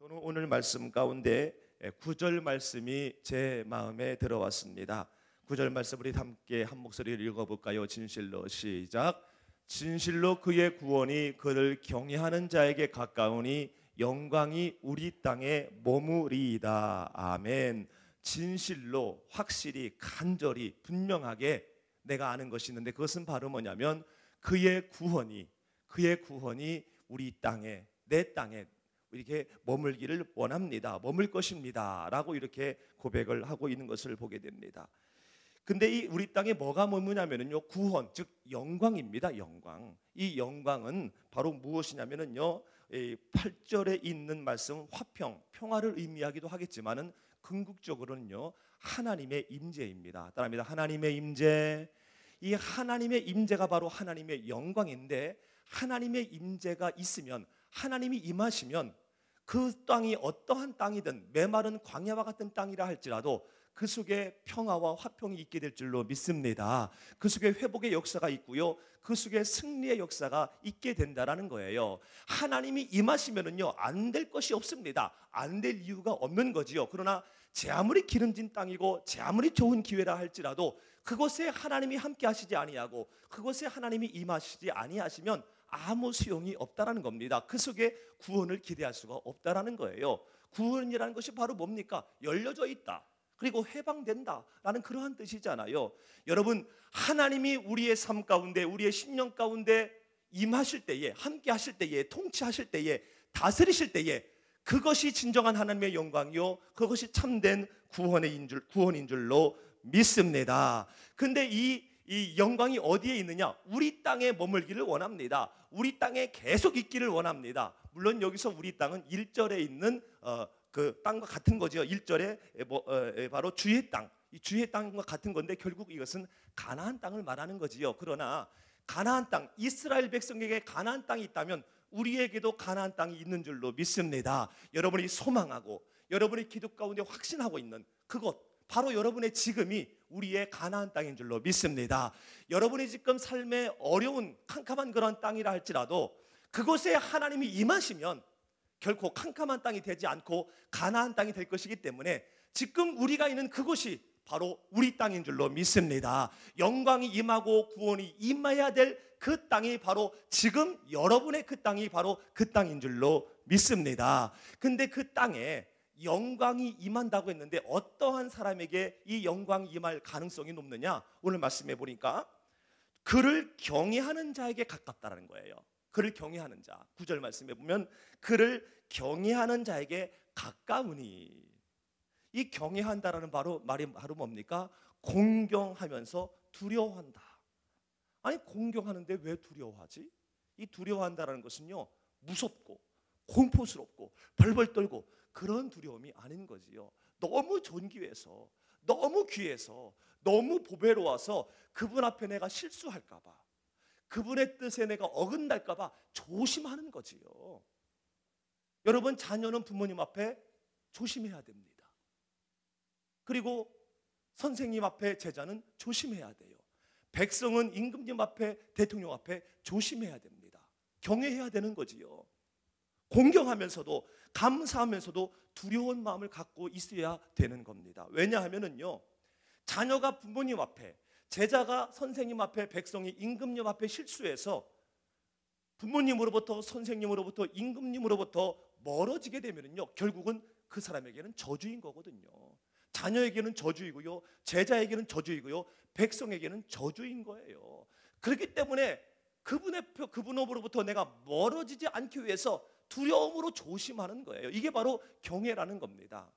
저는 오늘 말씀 가운데 9절 말씀이 제 마음에 들어왔습니다. 9절 말씀 우리 함께 한 목소리를 읽어볼까요? 진실로 시작. 진실로 그의 구원이 그를 경외하는 자에게 가까우니 영광이 우리 땅에 머무리이다. 아멘. 진실로 확실히 간절히 분명하게 내가 아는 것이 있는데 그것은 바로 뭐냐면 그의 구원이 우리 땅에 내 땅에 이렇게 머물기를 원합니다. 머물 것입니다 라고 이렇게 고백을 하고 있는 것을 보게 됩니다. 근데 이 우리 땅에 뭐가 머무냐면요 구원, 즉 영광입니다. 영광. 이 영광은 바로 무엇이냐면요 8절에 있는 말씀 화평, 평화를 의미하기도 하겠지만은 궁극적으로는요 하나님의 임재입니다. 따라합니다. 하나님의 임재. 이 하나님의 임재가 바로 하나님의 영광인데 하나님의 임재가 있으면 하나님이 임하시면 그 땅이 어떠한 땅이든 메마른 광야와 같은 땅이라 할지라도 그 속에 평화와 화평이 있게 될 줄로 믿습니다. 그 속에 회복의 역사가 있고요 그 속에 승리의 역사가 있게 된다라는 거예요. 하나님이 임하시면은요 안 될 것이 없습니다. 안 될 이유가 없는 거지요. 그러나 제 아무리 기름진 땅이고 제 아무리 좋은 기회라 할지라도 그곳에 하나님이 함께 하시지 아니하고 그곳에 하나님이 임하시지 아니하시면 아무 소용이 없다라는 겁니다. 그 속에 구원을 기대할 수가 없다라는 거예요. 구원이라는 것이 바로 뭡니까? 열려져 있다. 그리고 해방된다라는 그러한 뜻이잖아요. 여러분, 하나님이 우리의 삶 가운데 우리의 심령 가운데 임하실 때에 함께 하실 때에 통치하실 때에 다스리실 때에 그것이 진정한 하나님의 영광이요 그것이 참된 구원인 줄로 믿습니다. 근데 이 영광이 어디에 있느냐? 우리 땅에 머물기를 원합니다. 우리 땅에 계속 있기를 원합니다. 물론 여기서 우리 땅은 1절에 있는 그 땅과 같은 거죠. 1절에 바로 주의 땅, 이 주의 땅과 같은 건데 결국 이것은 가나안 땅을 말하는 거지요. 그러나 가나안 땅, 이스라엘 백성에게 가나안 땅이 있다면 우리에게도 가나안 땅이 있는 줄로 믿습니다. 여러분이 소망하고 여러분이 기도 가운데 확신하고 있는 그곳 바로 여러분의 지금이 우리의 가나안 땅인 줄로 믿습니다. 여러분이 지금 삶에 어려운 캄캄한 그런 땅이라 할지라도 그곳에 하나님이 임하시면 결코 캄캄한 땅이 되지 않고 가나안 땅이 될 것이기 때문에 지금 우리가 있는 그곳이 바로 우리 땅인 줄로 믿습니다. 영광이 임하고 구원이 임해야 될 그 땅이 바로 지금 여러분의 그 땅이 바로 그 땅인 줄로 믿습니다. 근데 그 땅에 영광이 임한다고 했는데 어떠한 사람에게 이 영광이 임할 가능성이 높느냐? 오늘 말씀해 보니까 그를 경외하는 자에게 가깝다라는 거예요. 그를 경외하는 자. 9절 말씀해 보면 그를 경외하는 자에게 가까우니, 이 경외한다라는 말이 바로 뭡니까? 공경하면서 두려워한다. 아니 공경하는데 왜 두려워하지? 이 두려워한다라는 것은요 무섭고 공포스럽고 벌벌 떨고 그런 두려움이 아닌 거지요. 너무 존귀해서 너무 귀해서 너무 보배로워서 그분 앞에 내가 실수할까 봐 그분의 뜻에 내가 어긋날까 봐 조심하는 거지요. 여러분, 자녀는 부모님 앞에 조심해야 됩니다. 그리고 선생님 앞에 제자는 조심해야 돼요. 백성은 임금님 앞에 대통령 앞에 조심해야 됩니다. 경외해야 되는 거지요. 공경하면서도 감사하면서도 두려운 마음을 갖고 있어야 되는 겁니다. 왜냐하면은요 자녀가 부모님 앞에, 제자가 선생님 앞에, 백성이 임금님 앞에 실수해서 부모님으로부터 선생님으로부터 임금님으로부터 멀어지게 되면은요 결국은 그 사람에게는 저주인 거거든요. 자녀에게는 저주이고요 제자에게는 저주이고요 백성에게는 저주인 거예요. 그렇기 때문에 그분으로부터 내가 멀어지지 않기 위해서 두려움으로 조심하는 거예요. 이게 바로 경외라는 겁니다.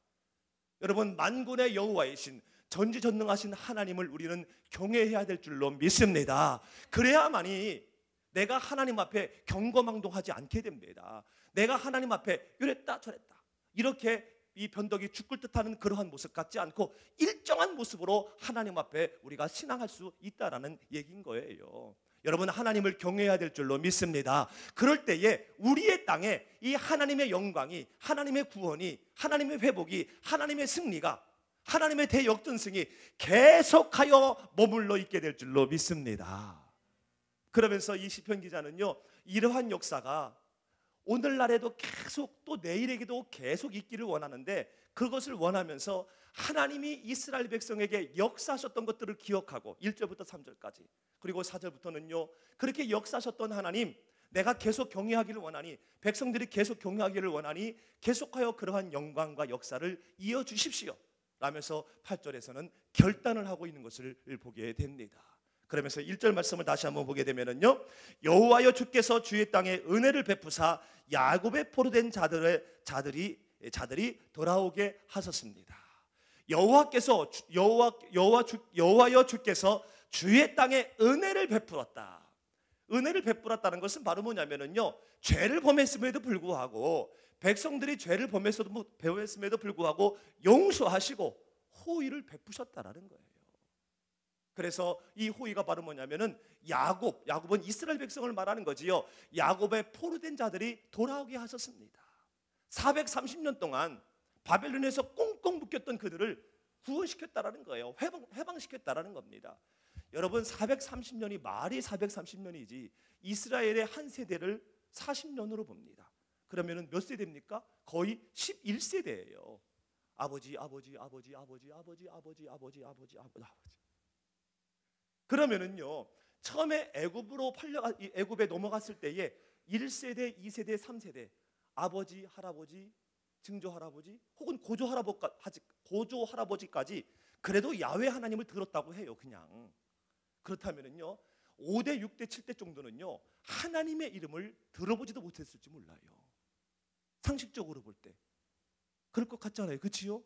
여러분, 만군의 여호와이신 전지전능하신 하나님을 우리는 경외해야 될 줄로 믿습니다. 그래야만이 내가 하나님 앞에 경거망동하지 않게 됩니다. 내가 하나님 앞에 이랬다 저랬다 이렇게 이 변덕이 죽을 듯하는 그러한 모습 같지 않고 일정한 모습으로 하나님 앞에 우리가 신앙할 수 있다라는 얘기인 거예요. 여러분, 하나님을 경외해야 될 줄로 믿습니다. 그럴 때에 우리의 땅에 이 하나님의 영광이, 하나님의 구원이, 하나님의 회복이, 하나님의 승리가, 하나님의 대역전승이 계속하여 머물러 있게 될 줄로 믿습니다. 그러면서 이 시편 기자는요 이러한 역사가 오늘날에도 계속 또 내일에게도 계속 있기를 원하는데, 그것을 원하면서 하나님이 이스라엘 백성에게 역사하셨던 것들을 기억하고 1절부터 3절까지, 그리고 4절부터는요 그렇게 역사하셨던 하나님, 내가 계속 경외하기를 원하니, 백성들이 계속 경외하기를 원하니 계속하여 그러한 영광과 역사를 이어주십시오 라면서 8절에서는 결단을 하고 있는 것을 보게 됩니다. 그러면서 1절 말씀을 다시 한번 보게 되면은요, 여호와여 주께서 주의 땅에 은혜를 베푸사 야곱의 포로된 자들이 돌아오게 하셨습니다. 여호와여 주께서 주의 땅에 은혜를 베풀었다. 은혜를 베풀었다는 것은 바로 뭐냐면은요, 죄를 범했음에도 불구하고, 백성들이 죄를 범했음에도 불구하고 용서하시고 호의를 베푸셨다라는 거예요. 그래서 이 호의가 바로 뭐냐면은 야곱은 이스라엘 백성을 말하는 거지요. 야곱의 포로된 자들이 돌아오게 하셨습니다. 430년 동안 바벨론에서 꽁꽁 묶였던 그들을 구원시켰다라는 거예요. 해방시켰다라는 겁니다. 여러분, 430년이 말이 430년이지 이스라엘의 한 세대를 40년으로 봅니다. 그러면은 몇 세대입니까? 거의 11세대예요. 아버지. 그러면은요, 처음에 애굽에 넘어갔을 때에 1세대, 2세대, 3세대, 아버지, 할아버지, 증조 할아버지 혹은 고조 할아버지까지 그래도 야훼 하나님을 들었다고 해요. 그냥 그렇다면은요 5대, 6대, 7대 정도는요 하나님의 이름을 들어보지도 못했을지 몰라요. 상식적으로 볼 때 그럴 것 같잖아요. 그렇지요?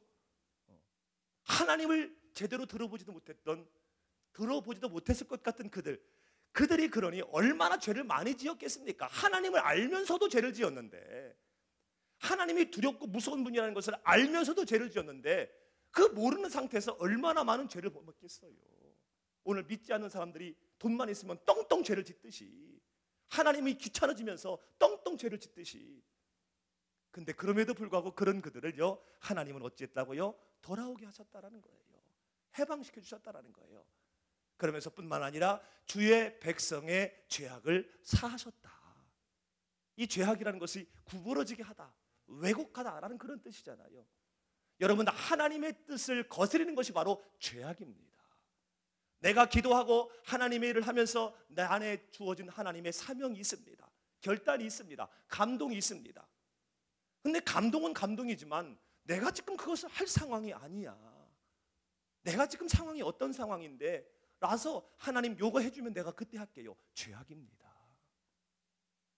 하나님을 제대로 들어보지도 못했을 것 같은 그들이 그러니 얼마나 죄를 많이 지었겠습니까? 하나님을 알면서도 죄를 지었는데, 하나님이 두렵고 무서운 분이라는 것을 알면서도 죄를 지었는데, 그 모르는 상태에서 얼마나 많은 죄를 범했겠어요. 오늘 믿지 않는 사람들이 돈만 있으면 떵떵 죄를 짓듯이, 하나님이 귀찮아지면서 떵떵 죄를 짓듯이. 근데 그럼에도 불구하고 그런 그들을요 하나님은 어찌했다고요? 돌아오게 하셨다라는 거예요. 해방시켜 주셨다라는 거예요. 그러면서 뿐만 아니라 주의 백성의 죄악을 사하셨다. 이 죄악이라는 것이 구부러지게 하다, 왜곡하다라는 그런 뜻이잖아요. 여러분, 하나님의 뜻을 거스르는 것이 바로 죄악입니다. 내가 기도하고 하나님의 일을 하면서 내 안에 주어진 하나님의 사명이 있습니다. 결단이 있습니다. 감동이 있습니다. 근데 감동은 감동이지만 내가 지금 그것을 할 상황이 아니야. 내가 지금 상황이 어떤 상황인데 라서 하나님 요거 해주면 내가 그때 할게요. 죄악입니다.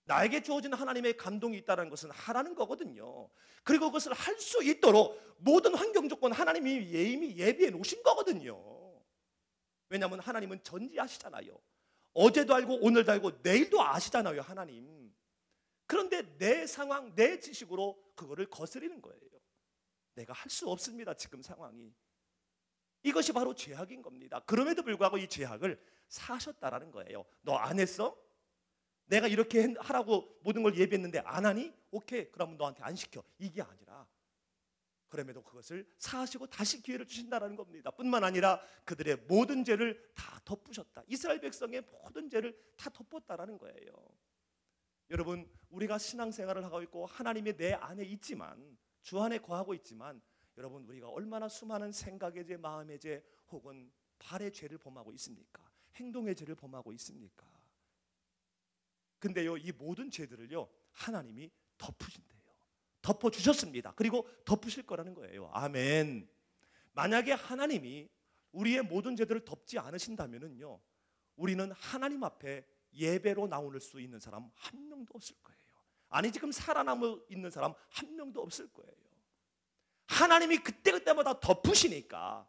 나에게 주어진 하나님의 감동이 있다는 것은 하라는 거거든요. 그리고 그것을 할 수 있도록 모든 환경 조건 하나님이 이미 예비해 놓으신 거거든요. 왜냐하면 하나님은 전지하시잖아요. 어제도 알고 오늘도 알고 내일도 아시잖아요, 하나님. 그런데 내 상황, 내 지식으로 그거를 거스리는 거예요. 내가 할 수 없습니다, 지금 상황이. 이것이 바로 죄악인 겁니다. 그럼에도 불구하고 이 죄악을 사셨다라는 거예요. 너 안 했어? 내가 이렇게 하라고 모든 걸 예비했는데 안 하니? 오케이, 그러면 너한테 안 시켜. 이게 아니라 그럼에도 그것을 사하시고 다시 기회를 주신다는 겁니다. 뿐만 아니라 그들의 모든 죄를 다 덮으셨다. 이스라엘 백성의 모든 죄를 다 덮었다라는 거예요. 여러분, 우리가 신앙생활을 하고 있고 하나님이 내 안에 있지만, 주 안에 거하고 있지만, 여러분, 우리가 얼마나 수많은 생각의 죄, 마음의 죄 혹은 발의 죄를 범하고 있습니까? 행동의 죄를 범하고 있습니까? 근데요, 이 모든 죄들을요 하나님이 덮으신대요. 덮어주셨습니다. 그리고 덮으실 거라는 거예요. 아멘. 만약에 하나님이 우리의 모든 죄들을 덮지 않으신다면요 우리는 하나님 앞에 예배로 나올 수 있는 사람 한 명도 없을 거예요. 아니, 지금 살아남아 있는 사람 한 명도 없을 거예요. 하나님이 그때그때마다 덮으시니까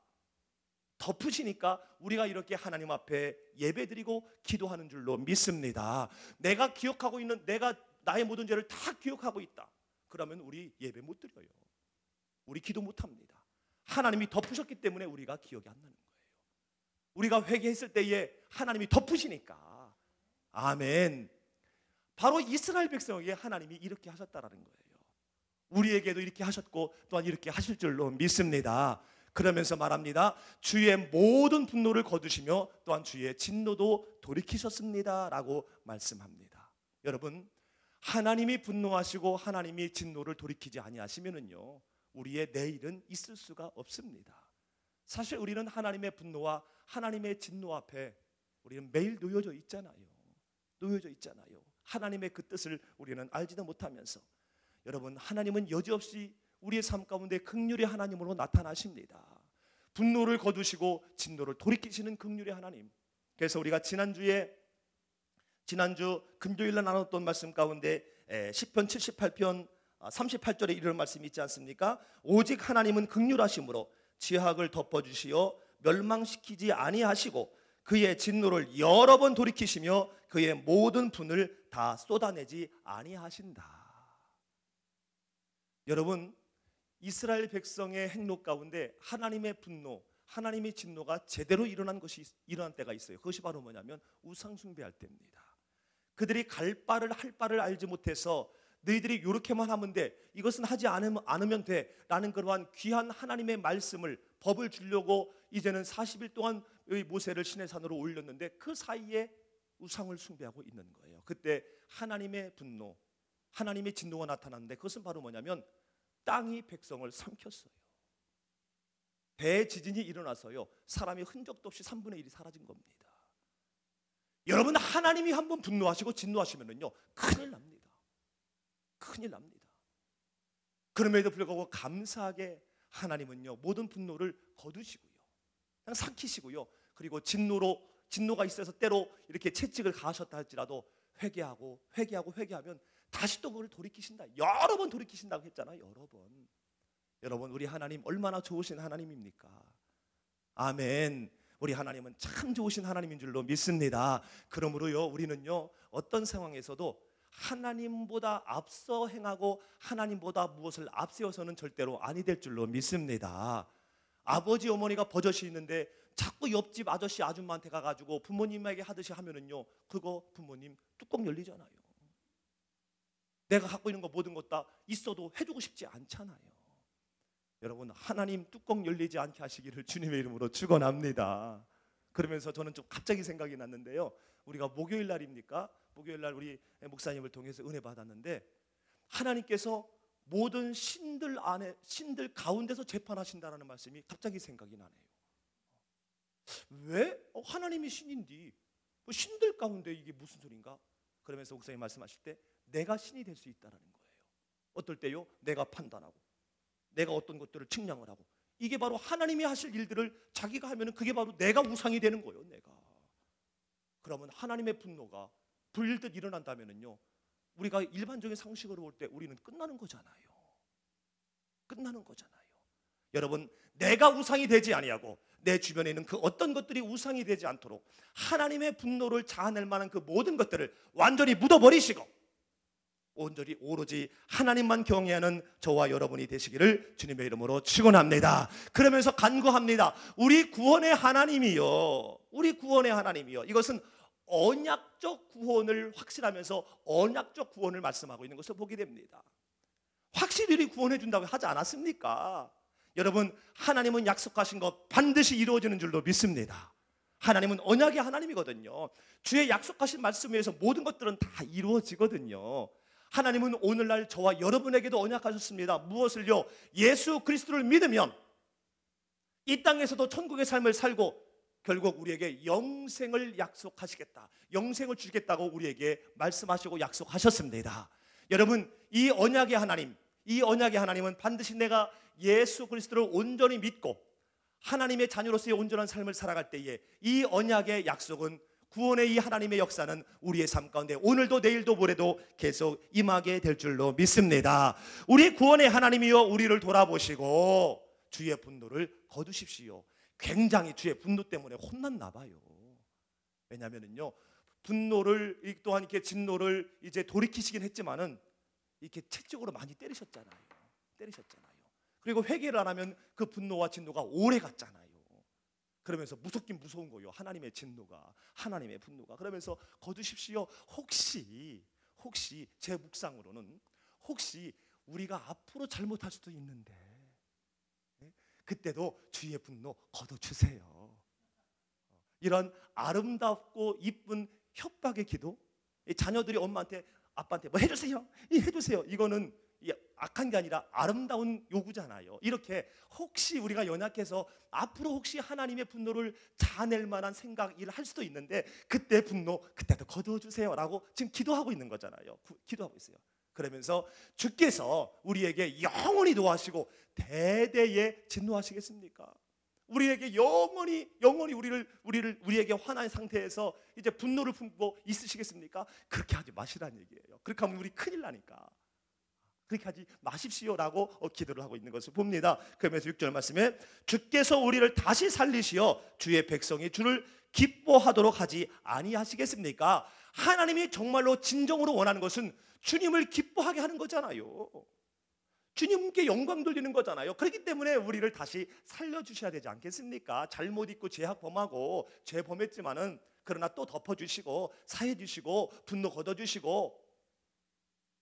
우리가 이렇게 하나님 앞에 예배드리고 기도하는 줄로 믿습니다. 내가 기억하고 있는, 내가 나의 모든 죄를 다 기억하고 있다. 그러면 우리 예배 못 드려요. 우리 기도 못 합니다. 하나님이 덮으셨기 때문에 우리가 기억이 안 나는 거예요. 우리가 회개했을 때에 하나님이 덮으시니까. 아멘. 바로 이스라엘 백성에게 하나님이 이렇게 하셨다라는 거예요. 우리에게도 이렇게 하셨고 또한 이렇게 하실 줄로 믿습니다. 그러면서 말합니다. 주의 모든 분노를 거두시며 또한 주의 진노도 돌이키셨습니다 라고 말씀합니다. 여러분, 하나님이 분노하시고 하나님이 진노를 돌이키지 아니하시면은요, 우리의 내일은 있을 수가 없습니다. 사실 우리는 하나님의 분노와 하나님의 진노 앞에 우리는 매일 놓여져 있잖아요. 놓여져 있잖아요. 하나님의 그 뜻을 우리는 알지도 못하면서, 여러분, 하나님은 여지없이 우리의 삶 가운데 긍휼의 하나님으로 나타나십니다. 분노를 거두시고 진노를 돌이키시는 긍휼의 하나님. 그래서 우리가 지난주 금요일날 나눴던 말씀 가운데 시편 78편 38절에 이런 말씀이 있지 않습니까? 오직 하나님은 긍휼하심으로 지학을 덮어주시어 멸망시키지 아니하시고 그의 진노를 여러 번 돌이키시며 그의 모든 분을 다 쏟아내지 아니하신다. 여러분, 이스라엘 백성의 행로 가운데 하나님의 분노, 하나님의 진노가 제대로 일어난 때가 있어요. 그것이 바로 뭐냐면 우상 숭배할 때입니다. 그들이 갈 바를 할 바를 알지 못해서 너희들이 이렇게만 하면 돼, 이것은 하지 않으면 돼 라는 그러한 귀한 하나님의 말씀을, 법을 주려고 이제는 40일 동안 모세를 시내산으로 올렸는데 그 사이에 우상을 숭배하고 있는 거예요. 그때 하나님의 분노, 하나님의 진노가 나타났는데 그것은 바로 뭐냐면 땅이 백성을 삼켰어요. 대지진이 일어나서요, 사람이 흔적도 없이 3분의 1이 사라진 겁니다. 여러분, 하나님이 한번 분노하시고 진노하시면은요, 큰일 납니다. 큰일 납니다. 그럼에도 불구하고 감사하게 하나님은요, 모든 분노를 거두시고요, 그냥 삼키시고요, 그리고 진노가 있어서 때로 이렇게 채찍을 가하셨다 할지라도 회개하면 다시 또 그걸 돌이키신다. 여러 번 돌이키신다고 했잖아요. 여러 번. 여러분, 우리 하나님 얼마나 좋으신 하나님입니까? 아멘. 우리 하나님은 참 좋으신 하나님인 줄로 믿습니다. 그러므로요, 우리는요, 어떤 상황에서도 하나님보다 앞서 행하고 하나님보다 무엇을 앞세워서는 절대로 아니 될 줄로 믿습니다. 아버지 어머니가 버젓이 있는데 자꾸 옆집 아저씨 아줌마한테 가가지고 부모님에게 하듯이 하면은요, 그거 부모님 뚜껑 열리잖아요. 내가 갖고 있는 거 모든 것 다 있어도 해주고 싶지 않잖아요. 여러분, 하나님 뚜껑 열리지 않게 하시기를 주님의 이름으로 축원합니다. 그러면서 저는 좀 갑자기 생각이 났는데요, 우리가 목요일 날입니까? 목요일 날 우리 목사님을 통해서 은혜 받았는데 하나님께서 모든 신들 가운데서 재판하신다라는 말씀이 갑자기 생각이 나네요. 왜? 하나님이 신인데 신들 가운데 이게 무슨 소린가? 그러면서 목사님 말씀하실 때 내가 신이 될 수 있다라는 거예요. 어떨 때요? 내가 판단하고 내가 어떤 것들을 측량을 하고, 이게 바로 하나님이 하실 일들을 자기가 하면은 그게 바로 내가 우상이 되는 거예요. 내가. 그러면 하나님의 분노가 불일듯 일어난다면은요, 우리가 일반적인 상식으로 볼 때 우리는 끝나는 거잖아요. 끝나는 거잖아요. 여러분, 내가 우상이 되지 아니하고 내 주변에 있는 그 어떤 것들이 우상이 되지 않도록 하나님의 분노를 자아낼 만한 그 모든 것들을 완전히 묻어버리시고 온전히 오로지 하나님만 경외하는 저와 여러분이 되시기를 주님의 이름으로 축원합니다. 그러면서 간구합니다. 우리 구원의 하나님이요, 이것은 언약적 구원을 확신하면서 언약적 구원을 말씀하고 있는 것을 보게 됩니다. 확실히 구원해 준다고 하지 않았습니까? 여러분, 하나님은 약속하신 것 반드시 이루어지는 줄로 믿습니다. 하나님은 언약의 하나님이거든요. 주의 약속하신 말씀 위에서 모든 것들은 다 이루어지거든요. 하나님은 오늘날 저와 여러분에게도 언약하셨습니다. 무엇을요? 예수 그리스도를 믿으면 이 땅에서도 천국의 삶을 살고 결국 우리에게 영생을 약속하시겠다, 영생을 주겠다고 우리에게 말씀하시고 약속하셨습니다. 여러분, 이 언약의 하나님은 반드시 내가 예수 그리스도를 온전히 믿고 하나님의 자녀로서의 온전한 삶을 살아갈 때에 이 언약의 약속은, 구원의 이 하나님의 역사는 우리의 삶 가운데 오늘도 내일도 모레도 계속 임하게 될 줄로 믿습니다. 우리 구원의 하나님이여, 우리를 돌아보시고 주의 분노를 거두십시오. 굉장히 주의 분노 때문에 혼났나 봐요. 왜냐하면요, 분노를 또한 이렇게 진노를 이제 돌이키시긴 했지만은 이렇게 채찍으로 많이 때리셨잖아요. 그리고 회개를 안 하면 그 분노와 진노가 오래 갔잖아요. 그러면서 무섭긴 무서운 거예요. 하나님의 진노가, 하나님의 분노가. 그러면서 거두십시오. 혹시 제 묵상으로는 혹시 우리가 앞으로 잘못할 수도 있는데 그때도 주의 분노 거둬주세요. 이런 아름답고 이쁜 협박의 기도, 자녀들이 엄마한테 아빠한테 뭐 해주세요, 해주세요. 이거는 악한 게 아니라 아름다운 요구잖아요. 이렇게 혹시 우리가 연약해서 앞으로 혹시 하나님의 분노를 자아낼 만한 생각, 일을 할 수도 있는데 그때 분노, 그때도 거두어 주세요라고 지금 기도하고 있는 거잖아요. 기도하고 있어요. 그러면서 주께서 우리에게 영원히 노하시고 대대에 진노하시겠습니까? 우리에게 영원히 우리에게 화난 상태에서 이제 분노를 품고 있으시겠습니까? 그렇게 하지 마시라는 얘기예요. 그렇게 하면 우리 큰일 나니까. 그렇게 하지 마십시오라고 기도를 하고 있는 것을 봅니다. 그러면서 6절 말씀에 주께서 우리를 다시 살리시어 주의 백성이 주를 기뻐하도록 하지 아니하시겠습니까? 하나님이 정말로 진정으로 원하는 것은 주님을 기뻐하게 하는 거잖아요. 주님께 영광 돌리는 거잖아요. 그렇기 때문에 우리를 다시 살려주셔야 되지 않겠습니까? 잘못 있고 죄악 범하고 죄 범했지만은 그러나 또 덮어주시고 사해주시고 분노 걷어주시고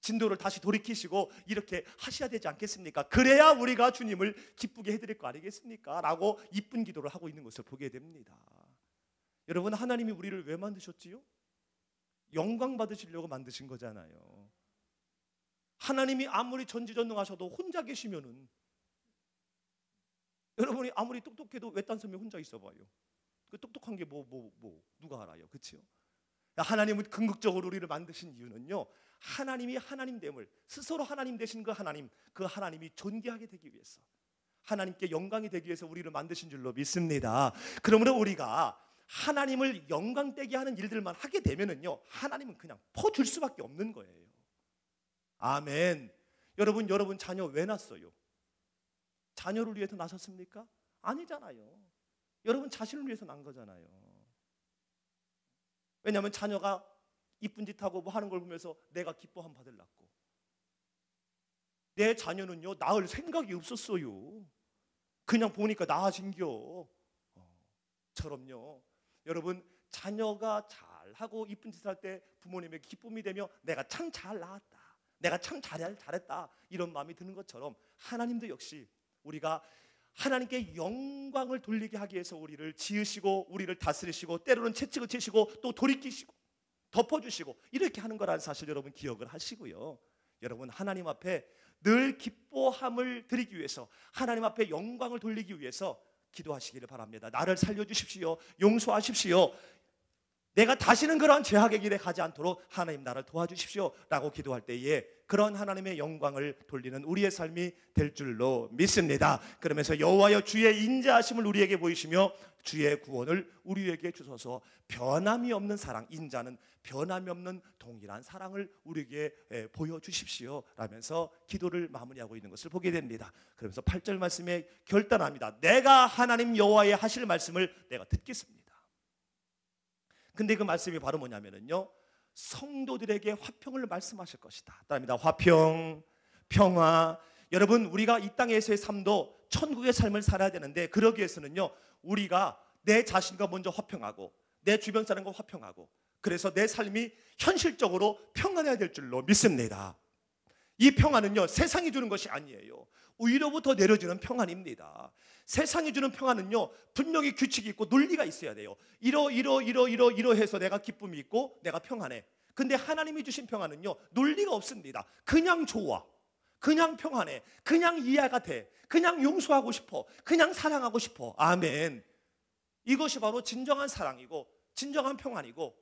진도를 다시 돌이키시고 이렇게 하셔야 되지 않겠습니까? 그래야 우리가 주님을 기쁘게 해드릴 거 아니겠습니까? 라고 이쁜 기도를 하고 있는 것을 보게 됩니다. 여러분, 하나님이 우리를 왜 만드셨지요? 영광 받으시려고 만드신 거잖아요. 하나님이 아무리 전지전능하셔도 혼자 계시면은, 여러분이 아무리 똑똑해도 외딴 섬에 혼자 있어봐요. 그 똑똑한 게 누가 알아요? 그렇죠? 하나님은 궁극적으로 우리를 만드신 이유는요, 하나님이 하나님됨을, 스스로 하나님 되신 그 하나님이 존귀하게 되기 위해서, 하나님께 영광이 되기 위해서 우리를 만드신 줄로 믿습니다. 그러므로 우리가 하나님을 영광되게 하는 일들만 하게 되면은요, 하나님은 그냥 퍼줄 수밖에 없는 거예요. 아멘. 여러분 자녀 왜 낳았어요? 자녀를 위해서 낳으셨습니까? 아니잖아요. 여러분 자신을 위해서 낳은 거잖아요. 왜냐하면 자녀가 이쁜 짓 하고 뭐 하는 걸 보면서 내가 기뻐함 받으려고. 내 자녀는요, 낳을 생각이 없었어요. 그냥 보니까 낳아진겨. 처럼요. 여러분, 자녀가 잘하고 이쁜 짓을 할 때 부모님에게 기쁨이 되며 내가 참 잘 낳았다, 내가 참 잘했다, 이런 마음이 드는 것처럼 하나님도 역시 우리가 하나님께 영광을 돌리게 하기 위해서 우리를 지으시고 우리를 다스리시고 때로는 채찍을 치시고 또 돌이키시고 덮어주시고 이렇게 하는 거라는 사실 여러분 기억을 하시고요. 여러분, 하나님 앞에 늘 기뻐함을 드리기 위해서, 하나님 앞에 영광을 돌리기 위해서 기도하시기를 바랍니다. 나를 살려주십시오. 용서하십시오. 내가 다시는 그러한 죄악의 길에 가지 않도록 하나님 나를 도와주십시오 라고 기도할 때에 그런 하나님의 영광을 돌리는 우리의 삶이 될 줄로 믿습니다. 그러면서 여호와여 주의 인자하심을 우리에게 보이시며 주의 구원을 우리에게 주소서. 변함이 없는 사랑, 인자는 변함이 없는 동일한 사랑을 우리에게 보여주십시오 라면서 기도를 마무리하고 있는 것을 보게 됩니다. 그러면서 8절 말씀에 결단합니다. 내가 하나님 여호와의 하실 말씀을 내가 듣겠습니다. 근데 그 말씀이 바로 뭐냐면요, 성도들에게 화평을 말씀하실 것이다. 따릅니다. 화평, 평화. 여러분, 우리가 이 땅에서의 삶도 천국의 삶을 살아야 되는데 그러기 위해서는요, 우리가 내 자신과 먼저 화평하고 내 주변 사람과 화평하고, 그래서 내 삶이 현실적으로 평안해야 될 줄로 믿습니다. 이 평안은요, 세상이 주는 것이 아니에요. 위로부터 내려주는 평안입니다. 세상이 주는 평안은요, 분명히 규칙이 있고 논리가 있어야 돼요. 이러해서 내가 기쁨이 있고 내가 평안해. 근데 하나님이 주신 평안은요, 논리가 없습니다. 그냥 좋아, 그냥 평안해, 그냥 이해가 돼, 그냥 용서하고 싶어, 그냥 사랑하고 싶어. 아멘. 이것이 바로 진정한 사랑이고 진정한 평안이고,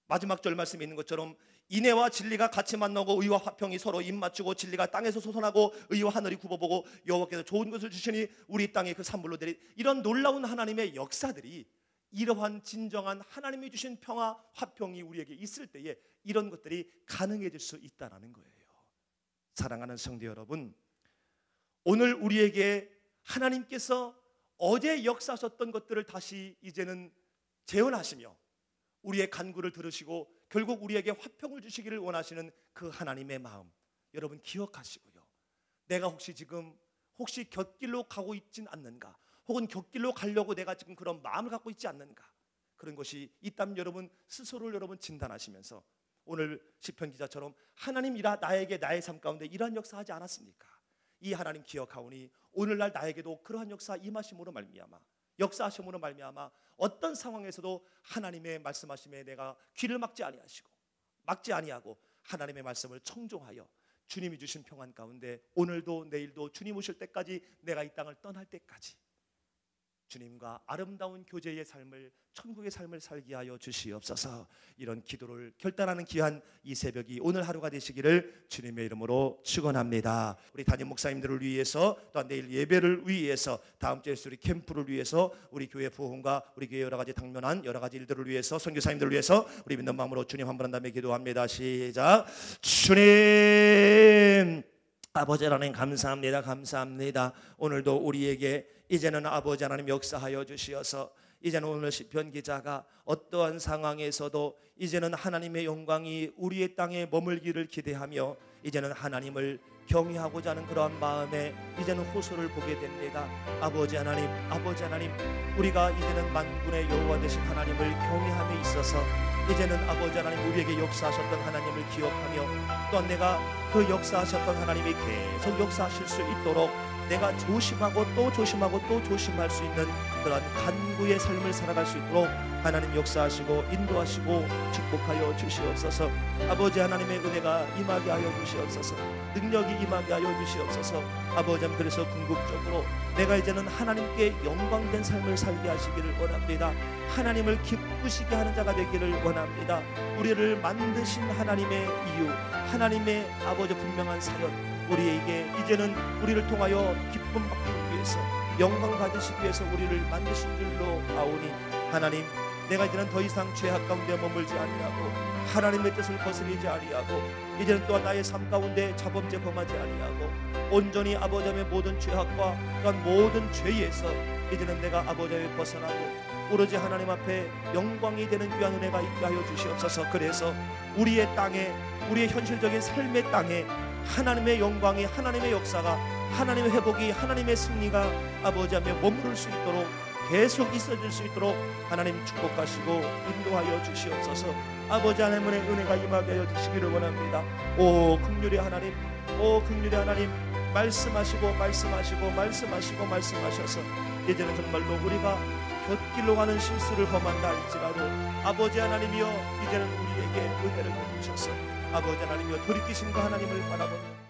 마지막 절 말씀에 있는 것처럼 인애와 진리가 같이 만나고 의와 화평이 서로 입맞추고 진리가 땅에서 솟아나고 의와 하늘이 굽어보고 여호와께서 좋은 것을 주시니 우리 땅에 그 산물로 내리, 이런 놀라운 하나님의 역사들이, 이러한 진정한 하나님이 주신 평화, 화평이 우리에게 있을 때에 이런 것들이 가능해질 수 있다는 거예요. 사랑하는 성도 여러분, 오늘 우리에게 하나님께서 어제 역사하셨던 것들을 다시 이제는 재현하시며 우리의 간구를 들으시고 결국 우리에게 화평을 주시기를 원하시는 그 하나님의 마음, 여러분 기억하시고요. 내가 혹시 곁길로 가고 있진 않는가, 혹은 곁길로 가려고 내가 지금 그런 마음을 갖고 있지 않는가, 그런 것이 있다면 여러분 스스로를 여러분 진단하시면서 오늘 시편 기자처럼 하나님이라 나에게 나의 삶 가운데 이러한 역사하지 않았습니까? 이 하나님 기억하오니 오늘날 나에게도 그러한 역사 임하심으로 말미암아, 역사하심으로 말미암아 어떤 상황에서도 하나님의 말씀하심에 내가 귀를 막지 아니하고 하나님의 말씀을 청종하여 주님이 주신 평안 가운데 오늘도 내일도 주님 오실 때까지, 내가 이 땅을 떠날 때까지 주님과 아름다운 교제의 삶을, 천국의 삶을 살게 하여 주시옵소서. 이런 기도를 결단하는 귀한 이 새벽이 오늘 하루가 되시기를 주님의 이름으로 축원합니다. 우리 담임 목사님들을 위해서, 또한 내일 예배를 위해서, 다음 주에 우리 캠프를 위해서, 우리 교회 부흥과 우리 교회 여러 가지 당면한 여러 가지 일들을 위해서, 선교사님들을 위해서 우리 믿는 마음으로 주님 한 번 한 다음에 기도합니다. 시작. 주님, 아버지 하나님 감사합니다. 감사합니다. 오늘도 우리에게 이제는 아버지 하나님 역사하여 주시어서, 이제는 오늘 시편 기자가 어떠한 상황에서도 이제는 하나님의 영광이 우리의 땅에 머물기를 기대하며 이제는 하나님을 경외하고자 하는 그러한 마음에 이제는 호소를 보게 됩니다. 아버지 하나님, 아버지 하나님, 우리가 이제는 만군의 여호와 되신 하나님을 경외함에 있어서 이제는 아버지 하나님, 우리에게 역사하셨던 하나님을 기억하며, 또한 내가 그 역사하셨던 하나님이 계속 역사하실 수 있도록 내가 조심하고 또 조심하고 또 조심할 수 있는 그런 간구의 삶을 살아갈 수 있도록 하나님 역사하시고 인도하시고 축복하여 주시옵소서. 아버지 하나님의 은혜가 임하게 하여 주시옵소서. 능력이 임하게 하여 주시옵소서. 아버지 하나님, 그래서 궁극적으로 내가 이제는 하나님께 영광된 삶을 살게 하시기를 원합니다. 하나님을 기쁘시게 하는 자가 되기를 원합니다. 우리를 만드신 하나님의 이유, 하나님의 아버지 분명한 사연, 우리에게 이제는 우리를 통하여 기쁨 받기 위해서, 영광 받으시기 위해서 우리를 만드신 줄로 아오니, 하나님, 내가 이제는 더 이상 죄악 가운데 머물지 아니하고 하나님의 뜻을 거스르지 아니하고 이제는 또한 나의 삶 가운데 자범죄 범하지 아니하고 온전히 아버지의 모든 죄악과 또한 모든 죄에서 이제는 내가 아버지의 벗어나고 오로지 하나님 앞에 영광이 되는 귀한 은혜가 있게 하여 주시옵소서. 그래서 우리의 땅에, 우리의 현실적인 삶의 땅에 하나님의 영광이, 하나님의 역사가, 하나님의 회복이, 하나님의 승리가 아버지 앞에 머무를 수 있도록, 계속 있어질 수 있도록 하나님 축복하시고 인도하여 주시옵소서. 아버지 하나님의 은혜가 임하게 하여 주시기를 원합니다. 오 긍휼의 하나님, 오 긍휼의 하나님, 말씀하시고 말씀하시고 말씀하시고 말씀하셔서 이제는 정말로 우리가 곁길로 가는 실수를 범한다 할지라도 아버지 하나님이여, 이제는 우리에게 은혜를 베푸셔서 아버지 하나님이여 돌이키신 그 하나님을 바라보며